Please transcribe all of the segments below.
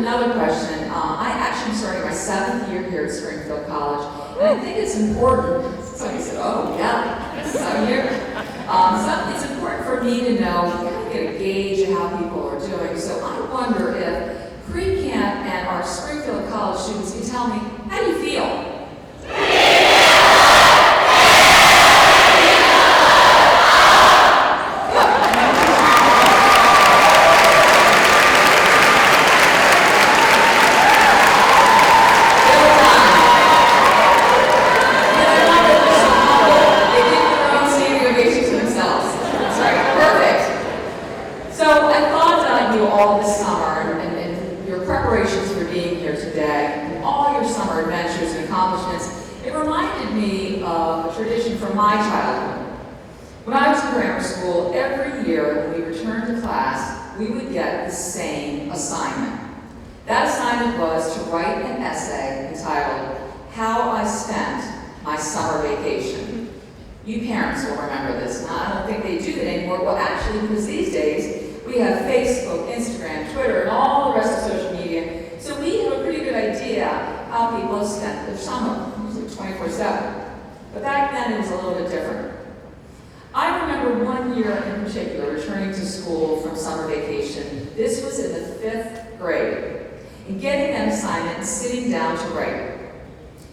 another question. I actually started my 7th year here at Springfield College, and I think it's important. Somebody said, "Oh, yeah, 7 years." So it's important for me to know, get a gauge of how people are doing. So I wonder if pre-camp and our Springfield College students can tell me, how do you feel? All this summer and your preparations for being here today, and all your summer adventures and accomplishments, it reminded me of a tradition from my childhood. When I was in grammar school, every year when we returned to class, we would get the same assignment. That assignment was to write an essay entitled, "How I Spent My Summer Vacation." You parents will remember this. Now, I don't think they do it anymore. Well, actually, because these days, we have Facebook, Instagram, Twitter, and all the rest of social media. So we have a pretty good idea how people have spent their summer, usually 24/7. But back then it was a little bit different. I remember one year in particular returning to school from summer vacation. This was in the 5th grade. And getting that assignment and sitting down to write.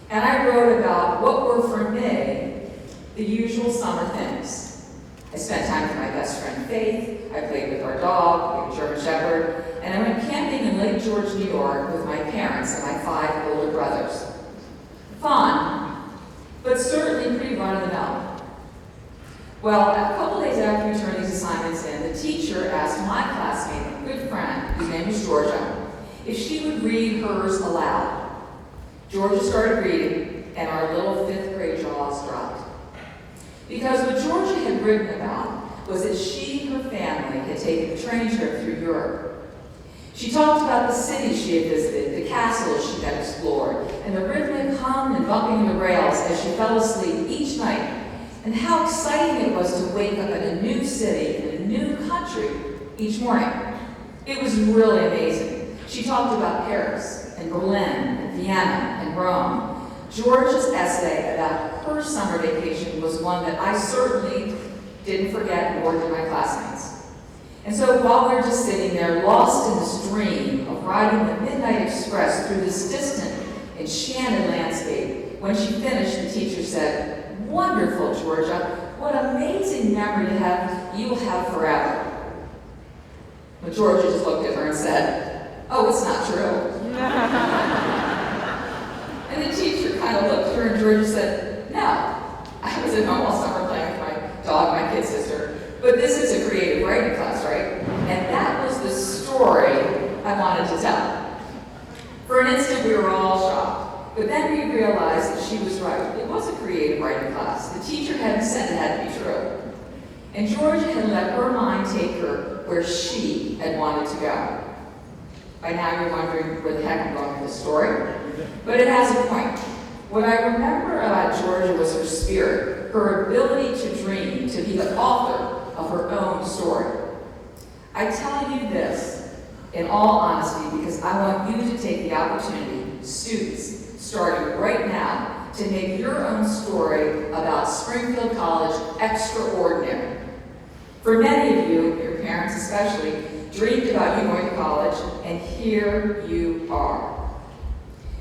And I wrote about what were for me the usual summer things. I spent time with my best friend Faith. I played with our dog, a German Shepherd, and I went camping in Lake George, New York with my parents and my 5 older brothers. Fun, but certainly pretty run-of-the-mill. Well, a couple days after we turned these assignments in, the teacher asked my classmate, a good friend, whose name was Georgia, if she would read hers aloud. Georgia started reading, and our little 5th grade jaws dropped. Because what Georgia had written about was that she and her family had taken a train trip through Europe. She talked about the cities she had visited, the castles she had explored, and the rhythmic hum and bumping of the rails as she fell asleep each night, and how exciting it was to wake up in a new city in a new country each morning. It was really amazing. She talked about Paris and Berlin and Vienna and Rome. George's essay about her summer vacation was one that I certainly didn't forget, nor did my classmates. And so while we were just sitting there, lost in this dream of riding the Midnight Express through this distant, enchanted landscape, when she finished, the teacher said, "Wonderful, Georgia. What amazing memory to have you'll have forever." But Georgia just looked at her and said, "Oh, it's not true." And the teacher kind of looked at her, and Georgia said, "No, I was at home all summer playing with my dog, my kid sister. But this is a creative writing class, right?" And that was the story I wanted to tell. For an instant, we were all shocked. But then we realized that she was right. It was a creative writing class. The teacher hadn't said it had to be true. And Georgia had let her mind take her where she had wanted to go. By now you're wondering where the heck I'm going with this story. But it has a point. What I remember about Georgia was her spirit, her ability to dream, to be the author of her own story. I tell you this in all honesty because I want you to take the opportunity, students, starting right now, to make your own story about Springfield College extraordinary. For many of you, your parents especially, dreamed about you going to college, and here you are.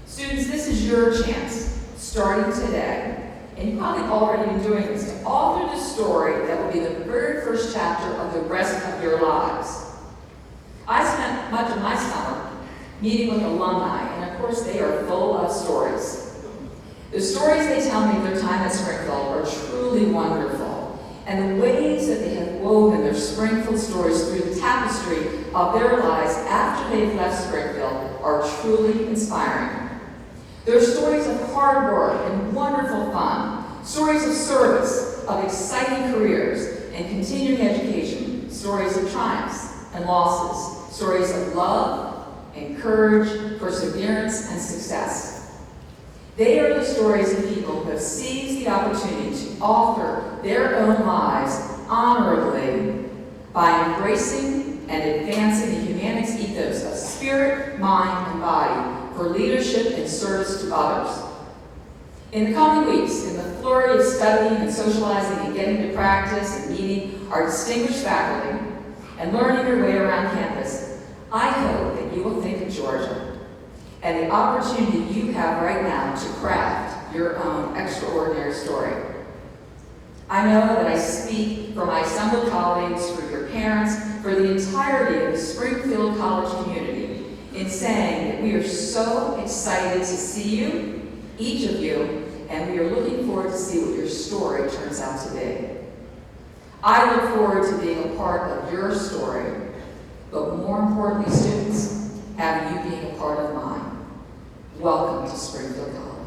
Students, this is your chance, starting today, and you've probably already been doing this, to author the story that will be the very first chapter of the rest of your lives. I spent much of my summer meeting with alumni, and of course they are full of stories. The stories they tell me of their time at Springfield are truly wonderful, and the ways that they have woven their Springfield stories through the tapestry of their lives after they've left Springfield are truly inspiring. They're stories of hard work and wonderful fun, stories of service, of exciting careers and continuing education, stories of triumphs and losses, stories of love and courage, perseverance and success. They are the stories of people who have seized the opportunity to author their own lives honorably by embracing and advancing the humanics ethos of spirit, mind, and body for leadership and service to others. In the coming weeks, in the flurry of studying and socializing and getting to practice and meeting our distinguished faculty and learning your way around campus, I hope that you will think of Georgia and the opportunity you have right now to craft your own extraordinary story. I know that I speak for my assembled colleagues, for your parents, for the entirety of the Springfield College community in saying that we are so excited to see you, each of you, and we are looking forward to see what your story turns out to be. I look forward to being a part of your story, but more importantly, students, having you being a part of mine. Welcome to Springfield College.